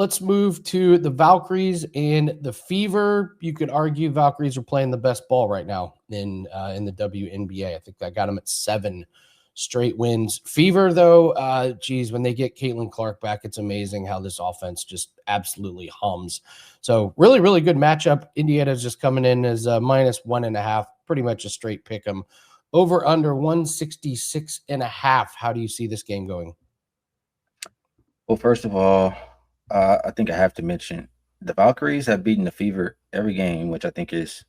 Let's move to the Valkyries and the Fever. You could argue Valkyries are playing the best ball right now in the WNBA. I think that got them at 7 straight wins. Fever, though, geez, when they get Caitlin Clark back, it's amazing how this offense just absolutely hums. So really, really good matchup. Indiana's just coming in as -1.5, pretty much a straight pick 'em. Over under 166.5. How do you see this game going? Well, first of all, I think I have to mention the Valkyries have beaten the Fever every game, which I think is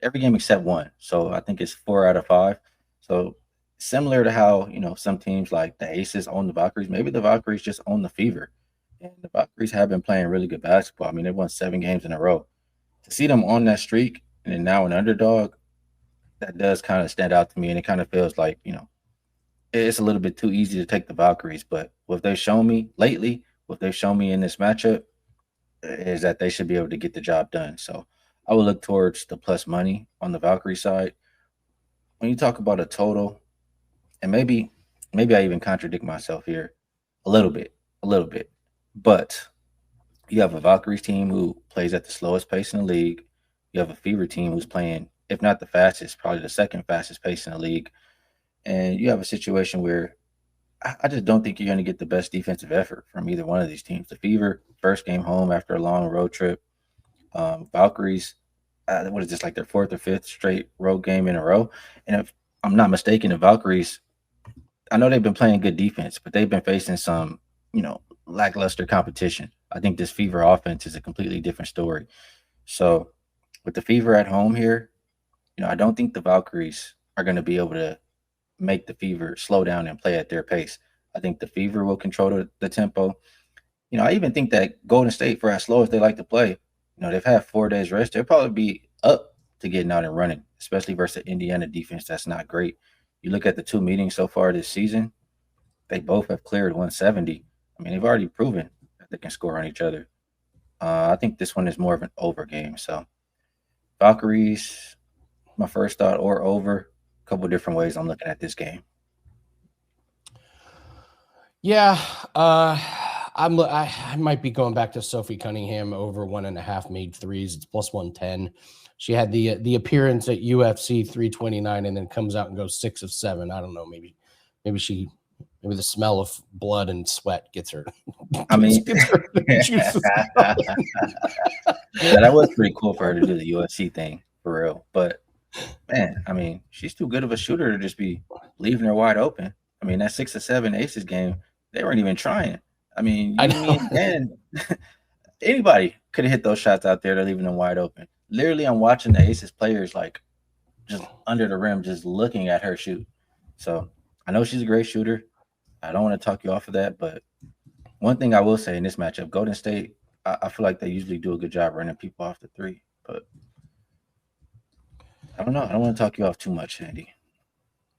every game except one. So I think it's 4 out of 5. So similar to how some teams like the Aces own the Valkyries, maybe the Valkyries just own the Fever, and the Valkyries have been playing really good basketball. I mean, they won 7 games in a row. To see them on that streak and then now an underdog, that does kind of stand out to me, and it kind of feels like it's a little bit too easy to take the Valkyries. But what they've shown me lately, what they've shown me in this matchup, is that they should be able to get the job done. So I would look towards the plus money on the Valkyrie side. When you talk about a total, and maybe I even contradict myself here a little bit, but you have a Valkyries team who plays at the slowest pace in the league. You have a Fever team who's playing, if not the fastest, probably the second fastest pace in the league. And you have a situation where I just don't think you're going to get the best defensive effort from either one of these teams. The Fever, first game home after a long road trip. Valkyries, what is this, like their 4th or 5th straight road game in a row? And if I'm not mistaken, the Valkyries, I know they've been playing good defense, but they've been facing some, lackluster competition. I think this Fever offense is a completely different story. So with the Fever at home here, I don't think the Valkyries are going to be able to make the Fever slow down and play at their pace. I think the Fever will control the tempo. I even think that Golden State, for as slow as they like to play, they've had 4 days rest. They'll probably be up to getting out and running, especially versus the Indiana defense that's not great. You look at the 2 meetings so far this season, they both have cleared 170. I mean, they've already proven that they can score on each other. I think this one is more of an over game. So Valkyries, my first thought, or over. A couple different ways I'm looking at this game. Yeah, I might be going back to Sophie Cunningham over 1.5 made threes. It's plus 110. She had the appearance at UFC 329 and then comes out and goes 6 of 7. I don't know. Maybe the smell of blood and sweat gets her. I mean, yeah, that was pretty cool for her to do the UFC thing for real. But man, I mean, she's too good of a shooter to just be leaving her wide open. I mean, that 6 of 7 Aces game, they weren't even trying. I mean, I you, know. me, and Dan, anybody could have hit those shots out there. They're leaving them wide open. Literally, I'm watching the Aces players like just under the rim, just looking at her shoot. So I know she's a great shooter. I don't want to talk you off of that, but one thing I will say in this matchup, Golden State, I feel like they usually do a good job running people off the three, but I don't know. I don't want to talk you off too much, Andy.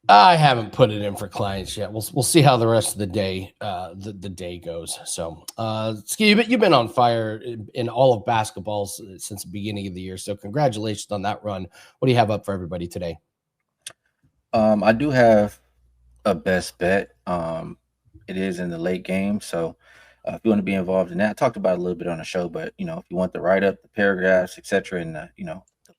I haven't put it in for clients yet. We'll see how the rest of the day the day goes. So, Skee, you've been on fire in all of basketball since the beginning of the year. So, congratulations on that run. What do you have up for everybody today? I do have a best bet. It is in the late game, so if you want to be involved in that, I talked about it a little bit on the show. But if you want the write up, the paragraphs, etc., and to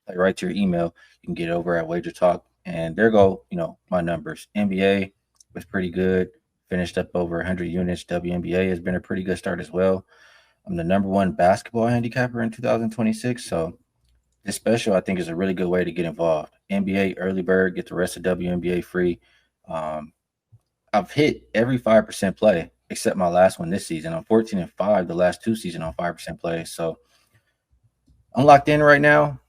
play right to your email, you can get it over at Wager Talk. And there go, my numbers. NBA was pretty good. Finished up over 100 units. WNBA has been a pretty good start as well. I'm the #1 basketball handicapper in 2026. So this special, I think, is a really good way to get involved. NBA early bird, get the rest of WNBA free. I've hit every 5% play except my last one this season. I'm 14-5 the last 2 seasons on 5% play. So I'm locked in right now.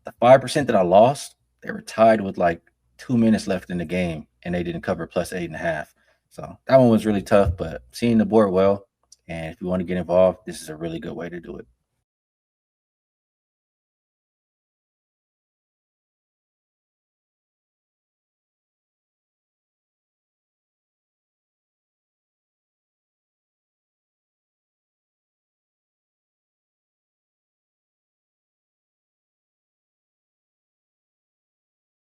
The 5% that I lost, they were tied with like 2 minutes left in the game, and they didn't cover plus 8.5. So that one was really tough, but seeing the board well, and if you want to get involved, this is a really good way to do it.